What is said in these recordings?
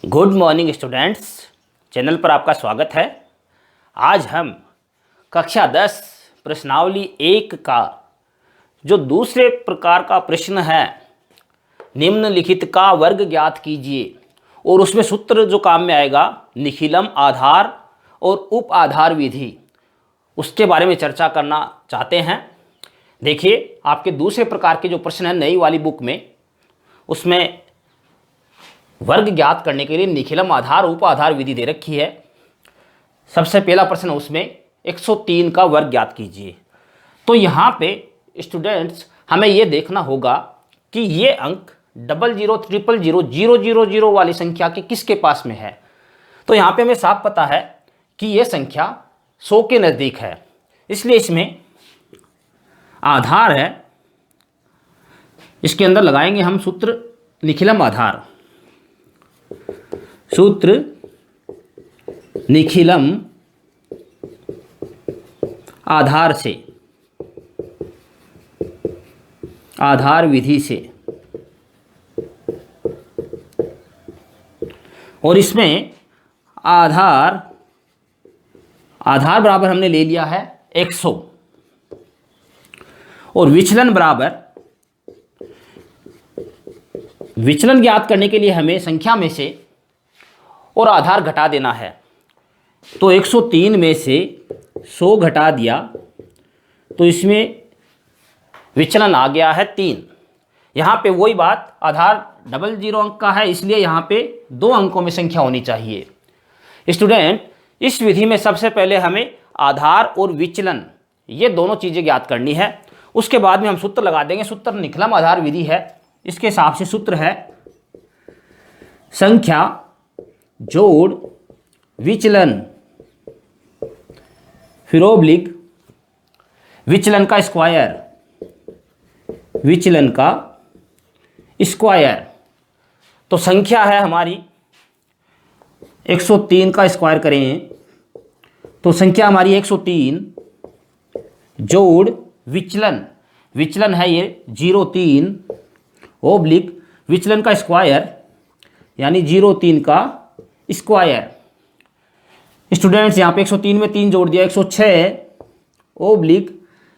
Good morning students, channel पर आपका स्वागत है। आज हम कक्षा 10 प्रश्नावली 1 का जो दूसरे प्रकार का प्रश्न है, निम्नलिखित का वर्ग ज्ञात कीजिए, और उसमें सूत्र जो काम में आएगा निखिलम आधार और उप आधार विधि, उसके बारे में चर्चा करना चाहते हैं। देखिए, आपके दूसरे प्रकार के जो प्रश्न हैं नई वाली बुक में, उसमें वर्ग ज्ञात करने के लिए निखिलम आधार उप आधार विधि दे रखी है। सबसे पहला प्रश्न उसमें 103 का वर्ग ज्ञात कीजिए। तो यहाँ पे स्टूडेंट्स हमें ये देखना होगा कि ये अंक 00 000 000 वाली संख्या के किसके पास में है। तो यहाँ पे हमें साफ पता है कि ये संख्या 100 के नज़दीक है, इसलिए इसमें आधार है। इसके अंदर लगाएंगे हम सूत्र निखिलम आधार। सूत्र निखिलम आधार से, आधार विधि से, और इसमें आधार बराबर हमने ले लिया है 100 और विचलन बराबर, विचलन ज्ञात करने के लिए हमें संख्या में से और आधार घटा देना है। तो 103 में से 100 घटा दिया तो इसमें विचलन आ गया है 3। यहाँ पे वही बात, आधार 00 अंक का है, इसलिए यहाँ पे 2 अंकों में संख्या होनी चाहिए। स्टूडेंट, इस विधि में सबसे पहले हमें आधार और विचलन ये दोनों चीज़ें ज्ञात करनी है। उसके बाद में हम सूत्र लगा देंगे। सूत्र निखिलम आधार विधि है, इसके हिसाब से सूत्र है संख्या जोड़ विचलन फिर ओब्लिक विचलन का स्क्वायर, विचलन का स्क्वायर। तो संख्या है हमारी 103 का स्क्वायर करें तो संख्या हमारी 103 जोड़ विचलन, विचलन है ये 03 ओब्लिक विचलन का स्क्वायर यानी 03 का स्क्वायर। स्टूडेंट्स, यहाँ पे 103 में 3 जोड़ दिया 106 ओब्लिक,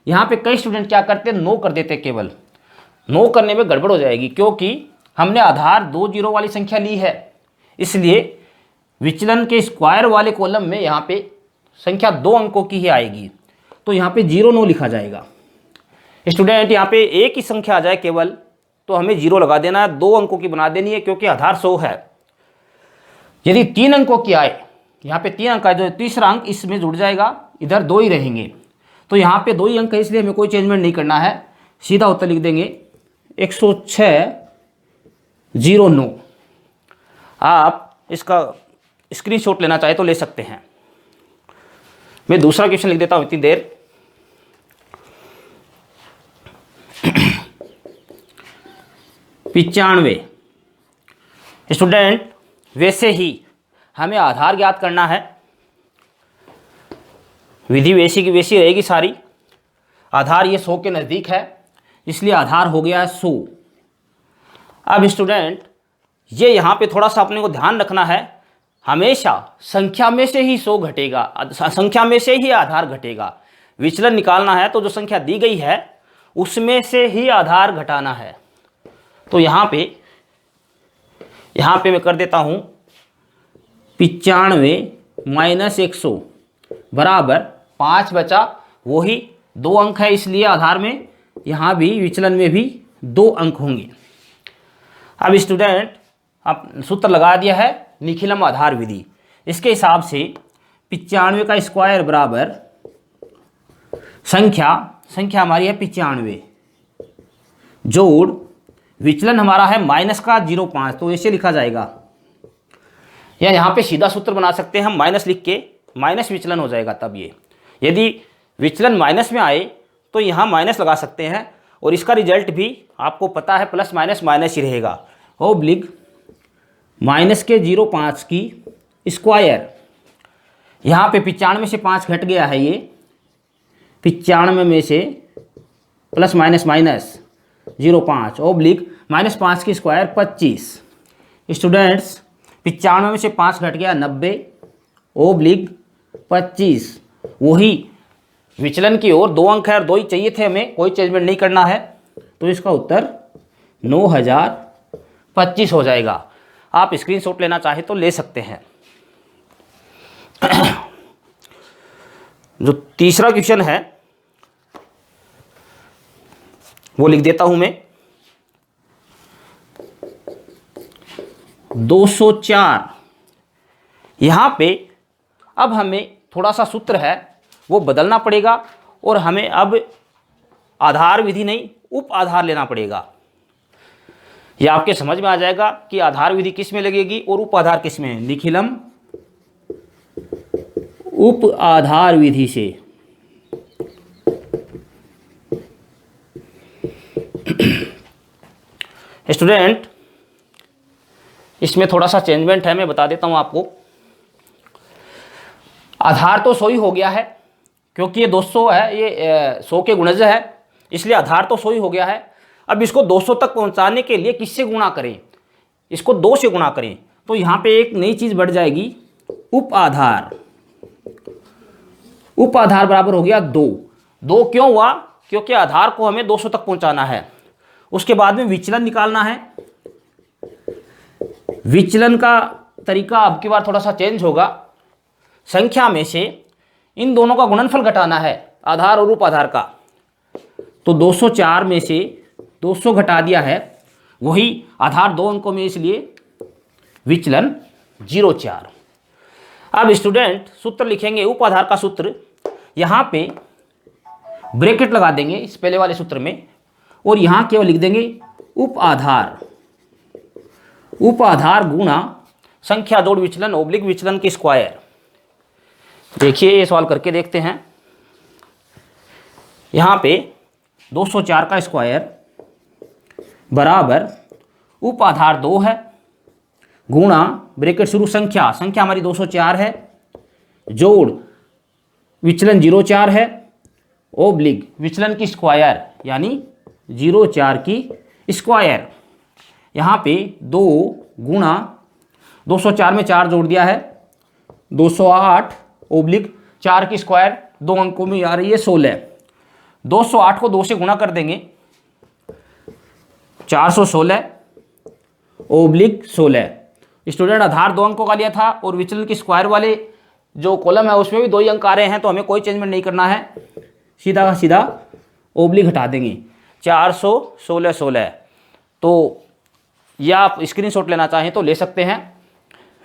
यहाँ पे कई स्टूडेंट क्या करते हैं 9 कर देते हैं। केवल 9 करने में गड़बड़ हो जाएगी, क्योंकि हमने आधार 2 जीरो वाली संख्या ली है, इसलिए विचलन के स्क्वायर वाले कॉलम में यहाँ पे संख्या 2 अंकों की ही आएगी। तो यहाँ पे 09 लिखा जाएगा। स्टूडेंट, यहाँ पे एक ही संख्या आ जाए केवल तो हमें 0 लगा देना है, 2 अंकों की बना देनी है, क्योंकि आधार 100 है। यदि 3 अंकों की आए, यहाँ पे 3 अंक है, जो तीसरा अंक इसमें जुड़ जाएगा, इधर 2 ही रहेंगे। तो यहाँ पे 2 ही अंक है, इसलिए हमें कोई चेंजमेंट नहीं करना है, सीधा उत्तर लिख देंगे 10609। आप इसका स्क्रीनशॉट लेना चाहे तो ले सकते हैं। मैं दूसरा क्वेश्चन लिख देता हूँ इतनी देर। पिचानवे। स्टूडेंट, वैसे ही हमें आधार ज्ञात करना है। विधि वैसी की वैसी रहेगी सारी। आधार ये 100 के नज़दीक है, इसलिए आधार हो गया है 100। अब स्टूडेंट, ये यहाँ पे थोड़ा सा अपने को ध्यान रखना है, हमेशा संख्या में से ही 100 घटेगा, संख्या में से ही आधार घटेगा। विचलन निकालना है तो जो संख्या दी गई है उसमें से ही आधार घटाना है। तो यहाँ पे मैं कर देता हूँ 95 - 100 बराबर 5 बचा, वही 2 अंक है, इसलिए आधार में यहाँ भी विचलन में भी 2 अंक होंगे। अब स्टूडेंट, अब सूत्र लगा दिया है निखिलम आधार विधि। इसके हिसाब से 95 का स्क्वायर बराबर संख्या हमारी है 95 जोड़ विचलन हमारा है माइनस का 0.5, तो ऐसे लिखा जाएगा, या यहाँ पे सीधा सूत्र बना सकते हैं हम, माइनस लिख के माइनस विचलन हो जाएगा। तब ये यदि विचलन माइनस में आए तो यहाँ माइनस लगा सकते हैं, और इसका रिजल्ट भी आपको पता है प्लस माइनस माइनस ही रहेगा। ओब्लिक माइनस के 0.5 की स्क्वायर, यहाँ पे 95 से 5 घट गया है, ये 95 में से प्लस माइनस माइनस 0.5 ओब्लिक -5 की स्क्वायर 25। स्टूडेंट्स, 95 में से 5 घट गया 90 ओब्लिक 25। वही विचलन की ओर 2 अंक है और 2 ही चाहिए थे हमें, कोई चेंजमेंट नहीं करना है, तो इसका उत्तर 9025 हो जाएगा। आप स्क्रीनशॉट लेना चाहे तो ले सकते हैं। जो तीसरा क्वेश्चन है वो लिख देता हूं मैं। 204। यहां पे अब हमें थोड़ा सा सूत्र है वो बदलना पड़ेगा और हमें अब आधार विधि नहीं उप आधार लेना पड़ेगा। यह आपके समझ में आ जाएगा कि आधार विधि किस में लगेगी और उप आधार किस में है। निखिलम उप आधार विधि से। स्टूडेंट, इसमें थोड़ा सा चेंजमेंट है, मैं बता देता हूं आपको। आधार तो 100 ही हो गया है क्योंकि ये 200 है, ये 100 के गुणज है, इसलिए आधार तो 100 ही हो गया है। अब इसको 200 तक पहुंचाने के लिए किससे गुणा करें? इसको 2 से गुणा करें, तो यहाँ पे एक नई चीज़ बढ़ जाएगी, उप आधार। उप आधार बराबर हो गया 2। 2 क्यों हुआ? क्योंकि आधार को हमें 200 तक पहुंचाना है। उसके बाद में विचलन निकालना है। विचलन का तरीका अब की बार थोड़ा सा चेंज होगा। संख्या में से इन दोनों का गुणनफल घटाना है, आधार और उप आधार का। तो 204 में से 200 घटा दिया है, वही आधार 2 अंकों में, इसलिए विचलन 0,4। अब स्टूडेंट सूत्र लिखेंगे, उप आधार का सूत्र। यहाँ पे ब्रैकेट लगा देंगे इस पहले वाले सूत्र में और यहाँ केवल लिख देंगे उप आधार। उप आधार गुणा संख्या जोड़ विचलन ओब्लिक विचलन की स्क्वायर। देखिए ये सवाल करके देखते हैं। यहाँ पे 204 का स्क्वायर बराबर उप आधार 2 है गुणा ब्रैकेट शुरू संख्या हमारी 204 है, जोड़ विचलन 0,4 है, ओब्लिक विचलन की स्क्वायर यानी 0,4 की स्क्वायर। यहाँ पे 2 गुणा 204 में 4 जोड़ दिया है 208 ओब्लिक 4 की स्क्वायर, 2 अंकों में आ रही है 16। 208 को 2 से गुणा कर देंगे 416 ओब्लिक 16। स्टूडेंट आधार 2 अंकों का लिया था और विचलन की स्क्वायर वाले जो कॉलम है उसमें भी 2 ही अंक आ रहे हैं, तो हमें कोई चेंजमेंट नहीं करना है, सीधा का सीधा ओब्लिक हटा देंगे 416 16। तो या आप स्क्रीनशॉट लेना चाहें तो ले सकते हैं।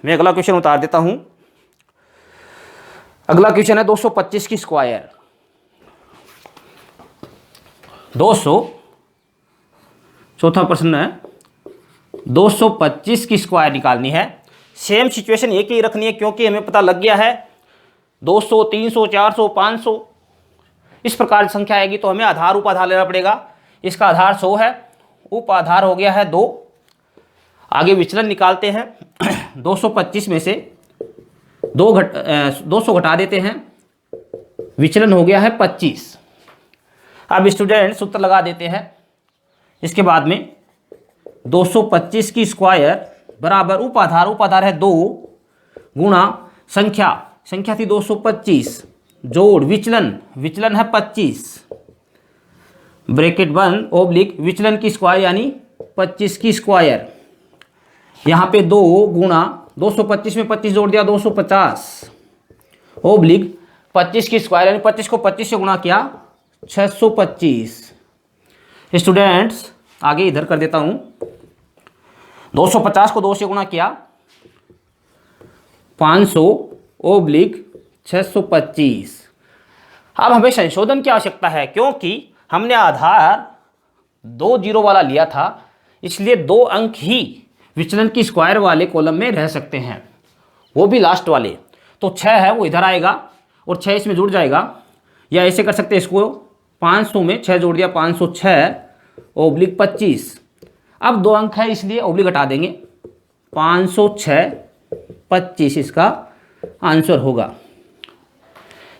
मैं अगला क्वेश्चन उतार देता हूं। अगला क्वेश्चन है 225 की स्क्वायर। 200 चौथा प्रश्न है 225 की स्क्वायर निकालनी है। सेम सिचुएशन एक ही रखनी है क्योंकि हमें पता लग गया है 200 300 400 500 इस प्रकार की संख्या आएगी, तो हमें आधार उप आधार लेना पड़ेगा। इसका आधार 100 है, उप आधार हो गया है 2। आगे विचलन निकालते हैं। 225 में से 200 घटा देते हैं, विचलन हो गया है 25। अब स्टूडेंट सूत्र लगा देते हैं। इसके बाद में 225 की स्क्वायर बराबर उप आधार है 2 गुणा संख्या थी 225 जोड़ विचलन है 25 ब्रैकेट बंद ओब्लिक विचलन की स्क्वायर यानी 25 की स्क्वायर। यहाँ पे 2 गुणा 225 में 25 जोड़ दिया 250 ओब्लिक 25 की स्क्वायर यानी 25 को 25 से गुणा किया 625। स्टूडेंट्स आगे इधर कर देता हूँ। 250 को 2 से गुणा किया 500 ओब्लिक 625। अब हमें संशोधन की आवश्यकता है क्योंकि हमने आधार 2 0 वाला लिया था, इसलिए 2 अंक ही विचलन की स्क्वायर वाले कॉलम में रह सकते हैं, वो भी लास्ट वाले। तो 6 है वो इधर आएगा और 6 इसमें जुड़ जाएगा, या ऐसे कर सकते हैं इसको 500 में 6 जोड़ दिया 506 ओब्लिक 25। अब 2 अंक है इसलिए ओब्लिक हटा देंगे 506 25 इसका आंसर होगा।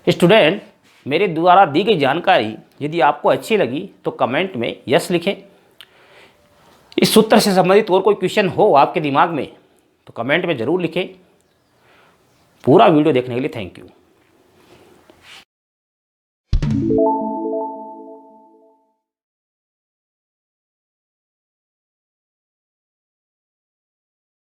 स्टूडेंट मेरे द्वारा दी गई जानकारी यदि आपको अच्छी लगी तो कमेंट में यस लिखें। इस सूत्र से संबंधित और कोई क्वेश्चन हो आपके दिमाग में तो कमेंट में ज़रूर लिखें। पूरा वीडियो देखने के लिए थैंक यू।